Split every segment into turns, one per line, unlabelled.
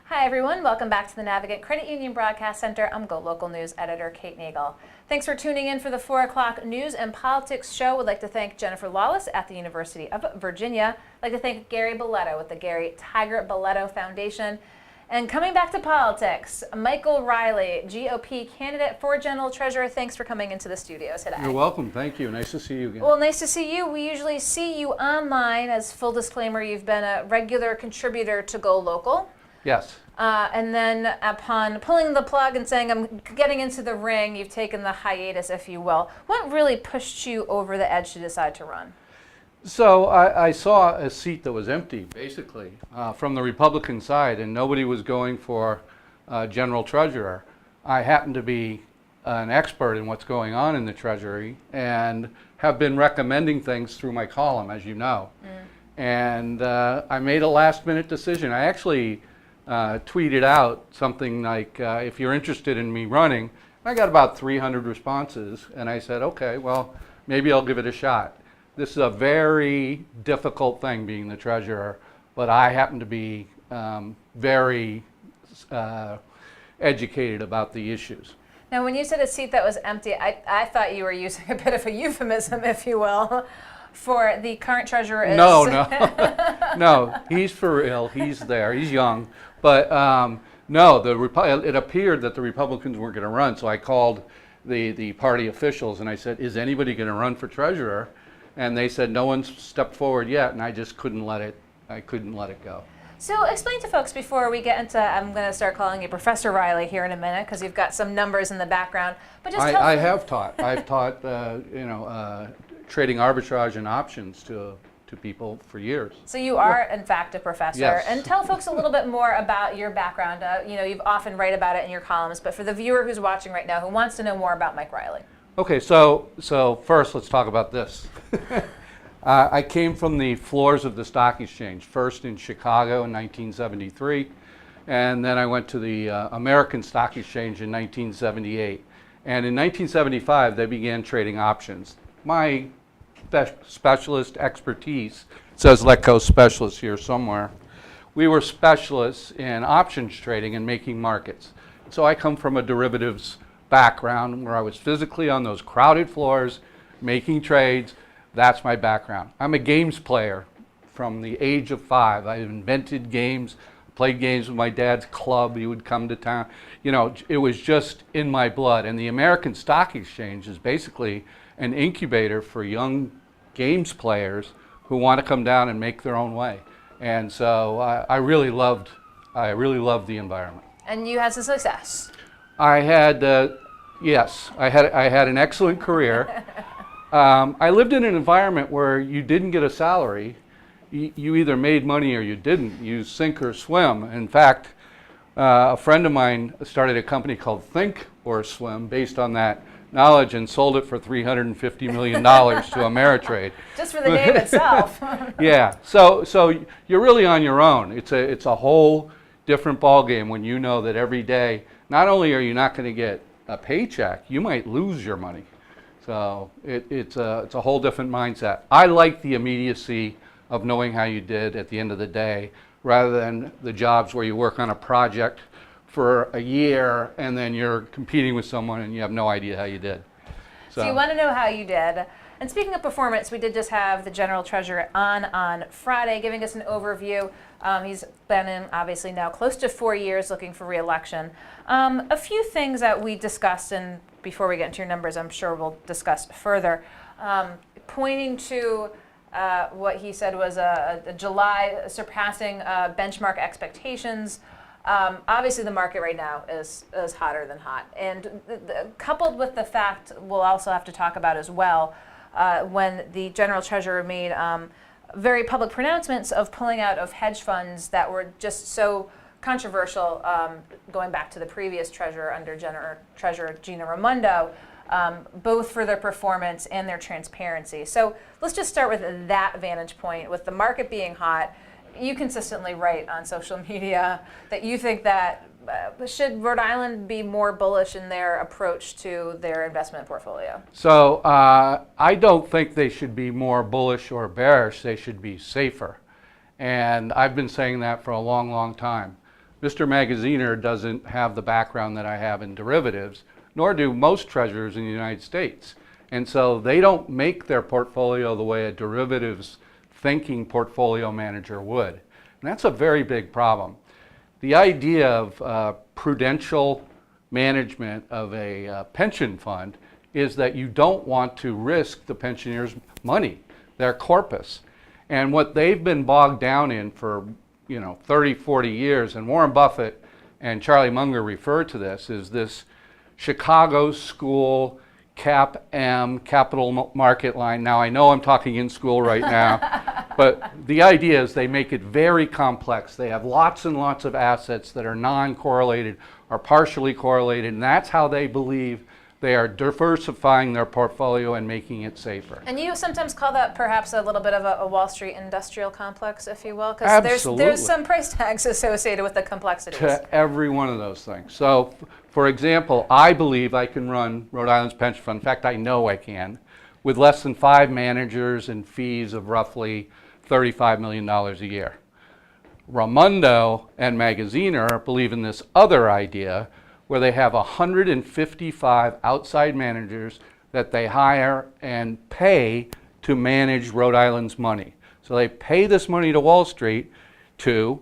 Hi everyone, welcome back to the Navigant Credit Union Broadcast Center. I'm GoLocal News Editor Kate Nagel. Thanks for tuning in for the 4 o'clock news and politics show. We'd like to thank Jennifer Lawless at the University of Virginia. I'd like to thank Gary Boletto with the Gary Tiger Boletto Foundation. And coming back to politics, Michael Riley, GOP candidate for General Treasurer. Thanks for coming into the studio today.
You're welcome. Thank you. Nice to see you again.
Well, nice to see you. We usually see you online. As full disclaimer, you've been a regular contributor to GoLocal.
Yes.
And then upon pulling the plug and saying, I'm getting into the ring, you've taken the hiatus, if you will. What really pushed you over the edge to decide to run?
So I saw a seat that was empty, basically, from the Republican side, and nobody was going for General Treasurer. I happen to be an expert in what's going on in the Treasury and have been recommending things through my column, as you know. And I made a last-minute decision. I actually tweeted out something like, if you're interested in me running. I got about 300 responses, and I said, okay, well, maybe I'll give it a shot. This is a very difficult thing, being the treasurer, but I happen to be very educated about the issues.
Now, when you said a seat that was empty, I thought you were using a bit of a euphemism, if you will, for the current treasurer is...
No, no, he's for real. He's there. He's young. But no, it appeared that the Republicans weren't going to run, so I called the party officials and I said, is anybody going to run for treasurer? And they said, no one's stepped forward yet, and I just couldn't let it go.
So explain to folks before we get into, I'm going to start calling you Professor Riley here in a minute because you've got some numbers in the background. But just
I have taught. I've taught, trading arbitrage and options to people for years.
So you are, in fact, a professor.
Yes.
And tell folks a little bit more about your background. You've often write about it in your columns, but for the viewer who's watching right now who wants to know more about Mike Riley.
Okay, so first let's talk about this. I came from the floors of the stock exchange, first in Chicago in 1973, and then I went to the American Stock Exchange in 1978. And in 1975, they began trading options. My specialist expertise says Letco specialist here somewhere. We were specialists in options trading and making markets. So I come from a derivatives background where I was physically on those crowded floors making trades. That's my background. I'm a games player from the age of 5. I invented games, played games with my dad's club. He would come to town. It was just in my blood. And the American Stock Exchange is basically an incubator for young games players who want to come down and make their own way. And so I really loved the environment.
And you had some success.
I had, yes, I had an excellent career. I lived in an environment where you didn't get a salary. You either made money or you didn't. You sink or swim. In fact, a friend of mine started a company called Think or Swim based on that knowledge and sold it for $350 million to Ameritrade.
Just for the name itself.
Yeah, so you're really on your own. It's a whole different ballgame when you know that every day, not only are you not going to get a paycheck, you might lose your money. So it's a whole different mindset. I like the immediacy of knowing how you did at the end of the day, rather than the jobs where you work on a project for a year and then you're competing with someone and you have no idea how you did.
So you want to know how you did. And speaking of performance, we did just have the General Treasurer on Friday giving us an overview. He's been in, obviously, now close to 4 years looking for re-election. A few things that we discussed, and before we get into your numbers, I'm sure we'll discuss further, pointing to what he said was a July surpassing benchmark expectations. Obviously, the market right now is hotter than hot. And coupled with the fact we'll also have to talk about as well, when the General Treasurer made very public pronouncements of pulling out of hedge funds that were just so controversial, going back to the previous treasurer under Treasurer Gina Raimondo, both for their performance and their transparency. So let's just start with that vantage point. With the market being hot, you consistently write on social media that you think that should Rhode Island be more bullish in their approach to their investment portfolio?
So I don't think they should be more bullish or bearish. They should be safer. And I've been saying that for a long, long time. Mr. Magaziner doesn't have the background that I have in derivatives, nor do most treasurers in the United States. And so they don't make their portfolio the way a derivatives thinking portfolio manager would. And that's a very big problem. The idea of prudential management of a pension fund is that you don't want to risk the pensioners' money, their corpus. And what they've been bogged down in for 30, 40 years, and Warren Buffett and Charlie Munger refer to this, is this Chicago school CAP-M, capital market line. Now I know I'm talking in school right now, but the idea is they make it very complex. They have lots and lots of assets that are non-correlated or partially correlated, and that's how they believe they are diversifying their portfolio and making it safer.
And you sometimes call that perhaps a little bit of a Wall Street industrial complex, if you will, because there's some price tags associated with the complexities.
To every one of those things. So, for example, I believe I can run Rhode Island's pension fund. In fact, I know I can, with less than 5 managers and fees of roughly $35 million a year. Raimondo and Magaziner believe in this other idea where they have 155 outside managers that they hire and pay to manage Rhode Island's money. So they pay this money to Wall Street to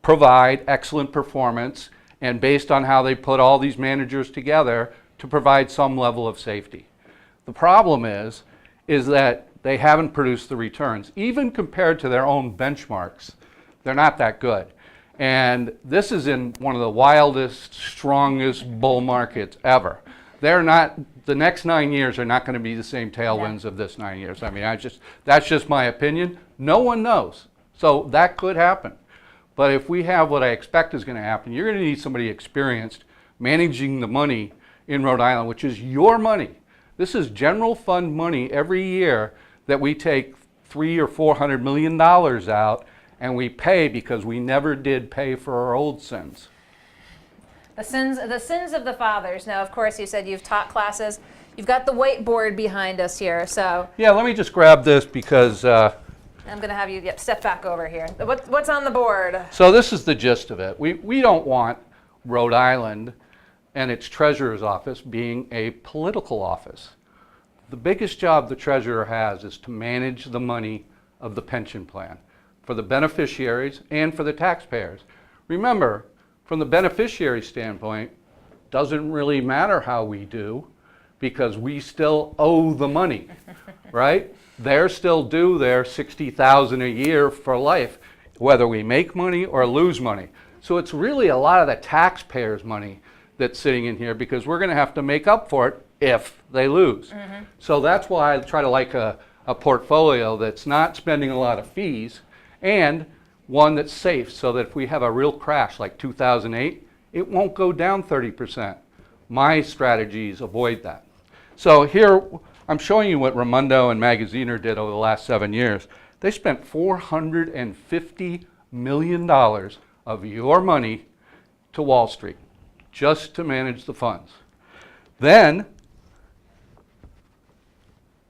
provide excellent performance, and based on how they put all these managers together, to provide some level of safety. The problem is that they haven't produced the returns. Even compared to their own benchmarks, they're not that good. And this is in one of the wildest, strongest bull markets ever. They're not, the next 9 years are not going to be the same tailwinds of this 9 years. I mean, that's just my opinion. No one knows. So that could happen. But if we have what I expect is going to happen, you're going to need somebody experienced managing the money in Rhode Island, which is your money. This is general fund money every year that we take $300 or $400 million out, and we pay because we never did pay for our old sins.
The sins of the fathers. Now, of course, you said you've taught classes. You've got the whiteboard behind us here, so.
Yeah, let me just grab this because
I'm going to have you step back over here. What's on the board?
So this is the gist of it. We don't want Rhode Island and its treasurer's office being a political office. The biggest job the treasurer has is to manage the money of the pension plan for the beneficiaries and for the taxpayers. Remember, from the beneficiary standpoint, doesn't really matter how we do because we still owe the money, right? They're still due their $60,000 a year for life, whether we make money or lose money. So it's really a lot of the taxpayers' money that's sitting in here because we're going to have to make up for it if they lose. Mm-hmm. So that's why I try to like a portfolio that's not spending a lot of fees and one that's safe so that if we have a real crash like 2008, it won't go down 30%. My strategies avoid that. So here I'm showing you what Raimondo and Magaziner did over the last 7 years. They spent $450 million of your money to Wall Street just to manage the funds. Then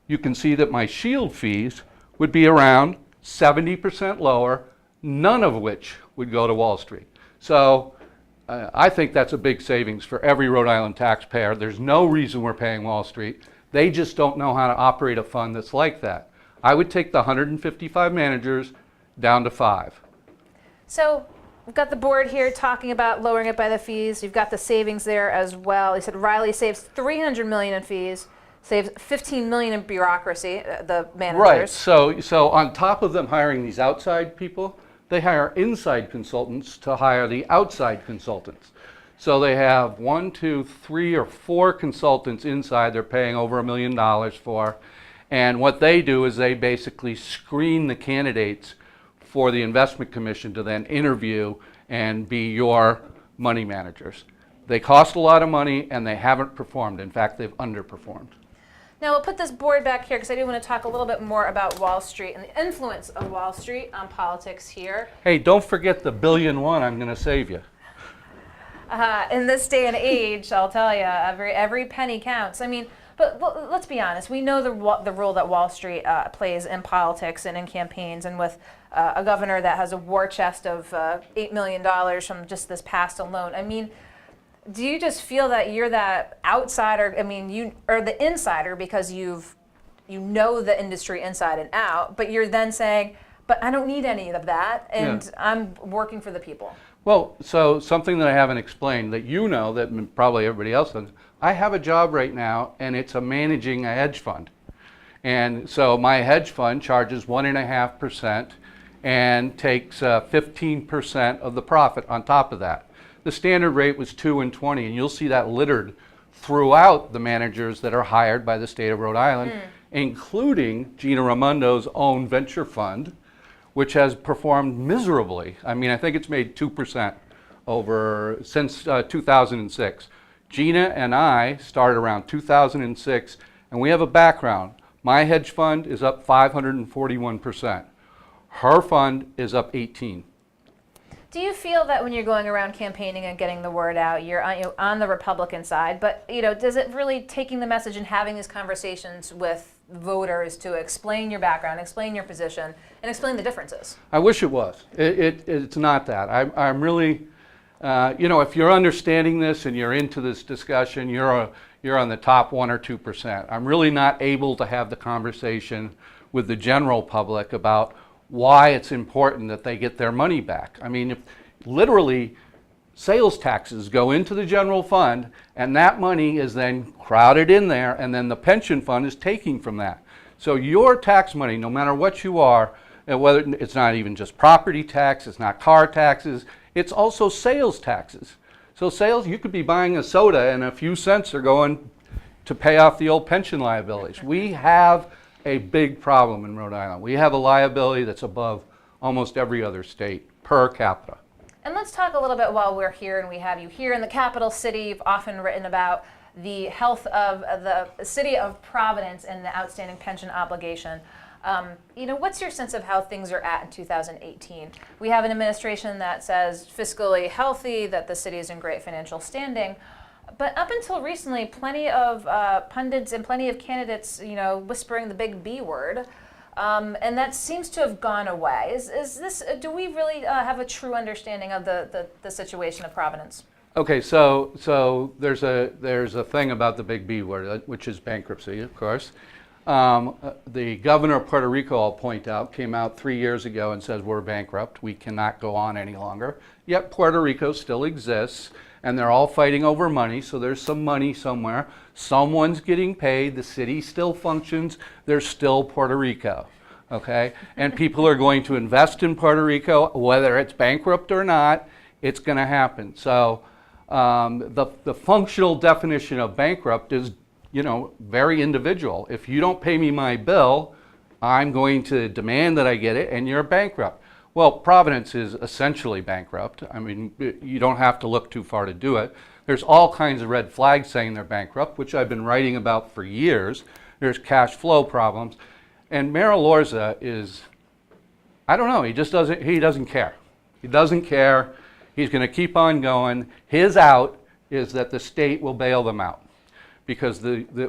you can see that my Shield fees would be around 70% lower, none of which would go to Wall Street. So I think that's a big savings for every Rhode Island taxpayer. There's no reason we're paying Wall Street. They just don't know how to operate a fund that's like that. I would take the 155 managers down to 5.
So we've got the board here talking about lowering it by the fees. You've got the savings there as well. You said Riley saves $300 million in fees, saves $15 million in bureaucracy, the managers.
Right, so on top of them hiring these outside people, they hire inside consultants to hire the outside consultants. So they have 1, 2, 3, or 4 consultants inside they're paying over $1 million for. And what they do is they basically screen the candidates for the investment commission to then interview and be your money managers. They cost a lot of money and they haven't performed. In fact, they've underperformed.
Now we'll put this board back here because I do want to talk a little bit more about Wall Street and the influence of Wall Street on politics here.
Hey, don't forget the $1.1 billion I'm going to save you.
In this day and age, I'll tell you, every penny counts. I mean, But let's be honest. We know the role that Wall Street plays in politics and in campaigns, and with a governor that has a war chest of $8 million from just this past alone. I mean, do you just feel that you're that outsider? I mean, you are the insider because you know the industry inside and out, but you're then saying, but I don't need any of that, and I'm working for the people.
Well, so something that I haven't explained that you know that probably everybody else does, I have a job right now, and it's managing a hedge fund. And so my hedge fund charges 1.5% and takes 15% of the profit on top of that. The standard rate was 2 and 20, and you'll see that littered throughout the managers that are hired by the state of Rhode Island, including Gina Raimondo's own venture fund, which has performed miserably. I mean, I think it's made 2% since 2006. Gina and I started around 2006, and we have a background. My hedge fund is up 541%. Her fund is up 18%.
Do you feel that when you're going around campaigning and getting the word out, you're on the Republican side, but does it really taking the message and having these conversations with voters to explain your background, explain your position, and explain the differences?
I wish it was. It's not that. I'm really, if you're understanding this and you're into this discussion, you're on the top 1 or 2%. I'm really not able to have the conversation with the general public about why it's important that they get their money back. I mean, if literally sales taxes go into the general fund, and that money is then crowded in there, and then the pension fund is taking from that. So your tax money, no matter what you are, and whether it's not even just property tax, it's not car taxes, it's also sales taxes. So sales, you could be buying a soda and a few cents are going to pay off the old pension liabilities. We have a big problem in Rhode Island. We have a liability that's above almost every other state per capita.
And let's talk a little bit while we're here and we have you here in the capital city. You've often written about the health of the city of Providence and the outstanding pension obligation. What's your sense of how things are at in 2018? We have an administration that says fiscally healthy, that the city is in great financial standing. But up until recently, plenty of pundits and plenty of candidates, whispering the big B word, and that seems to have gone away. Do we really have a true understanding of the situation of Providence?
Okay, so there's a thing about the big B word, which is bankruptcy, of course. The governor of Puerto Rico, I'll point out, came out 3 years ago and says we're bankrupt. We cannot go on any longer. Yet Puerto Rico still exists. And they're all fighting over money, so there's some money somewhere. Someone's getting paid, the city still functions, there's still Puerto Rico, okay? And people are going to invest in Puerto Rico, whether it's bankrupt or not, it's gonna happen. So the functional definition of bankrupt is, very individual. If you don't pay me my bill, I'm going to demand that I get it, and you're bankrupt. Well, Providence is essentially bankrupt. I mean, you don't have to look too far to do it. There's all kinds of red flags saying they're bankrupt, which I've been writing about for years. There's cash flow problems. And Mayor Lorza is, I don't know, he doesn't care. He doesn't care. He's going to keep on going. His out is that the state will bail them out. Because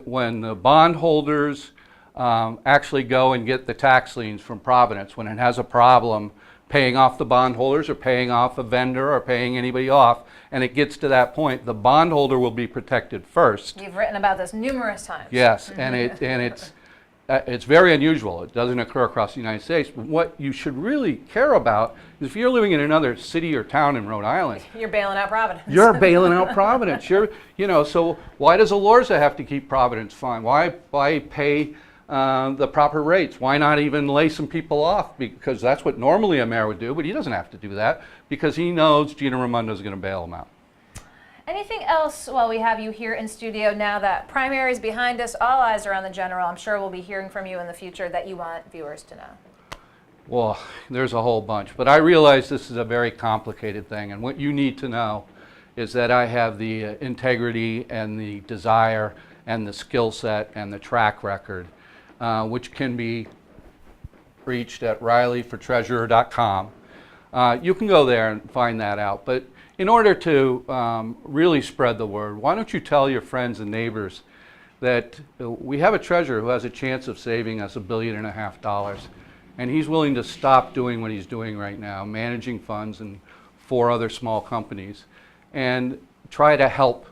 when the bondholders actually go and get the tax liens from Providence, when it has a problem paying off the bondholders or paying off a vendor or paying anybody off, and it gets to that point, the bondholder will be protected first.
You've written about this numerous times.
Yes, and it's very unusual. It doesn't occur across the United States. But what you should really care about is if you're living in another city or town in Rhode Island,
you're bailing out Providence.
You're bailing out Providence. So why does Alorza have to keep Providence fine? Why pay the proper rates? Why not even lay some people off? Because that's what normally a mayor would do, but he doesn't have to do that because he knows Gina Raimondo is going to bail him out.
Anything else while we have you here in studio now that primaries behind us, all eyes are on the general. I'm sure we'll be hearing from you in the future that you want viewers to know.
Well, there's a whole bunch, but I realize this is a very complicated thing, and what you need to know is that I have the integrity and the desire and the skill set and the track record, which can be reached at rileyfortreasurer.com. You can go there and find that out, but in order to really spread the word, why don't you tell your friends and neighbors that we have a treasurer who has a chance of saving us $1.5 billion. And he's willing to stop doing what he's doing right now, managing funds and 4 other small companies, and try to help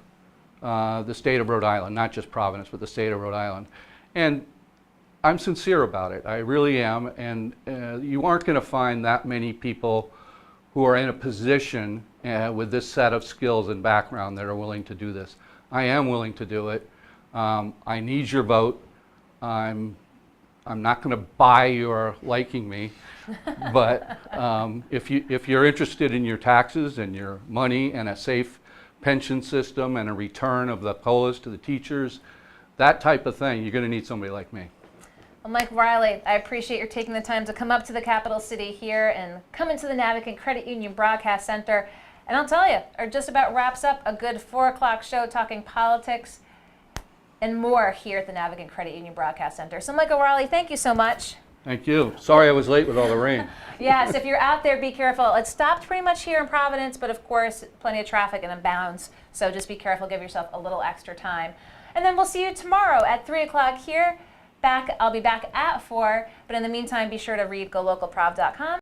the state of Rhode Island, not just Providence, but the state of Rhode Island. And I'm sincere about it. I really am. And you aren't going to find that many people who are in a position with this set of skills and background that are willing to do this. I am willing to do it. I need your vote. I'm not going to buy your liking me, but if you're interested in your taxes and your money and a safe pension system and a return of the COLAs to the teachers, that type of thing, you're going to need somebody like me.
Well, Mike Riley, I appreciate your taking the time to come up to the capital city here and come into the Navigant Credit Union Broadcast Center. And I'll tell you, it just about wraps up a good 4 o'clock show talking politics and more here at the Navigant Credit Union Broadcast Center. So Michael Riley, thank you so much.
Thank you. Sorry I was late with all the rain.
Yes, if you're out there, be careful. It stopped pretty much here in Providence, but of course, plenty of traffic and inbounds. So just be careful, give yourself a little extra time. And then we'll see you tomorrow at 3 o'clock here. I'll be back at 4, but in the meantime, be sure to read GoLocalProv.com.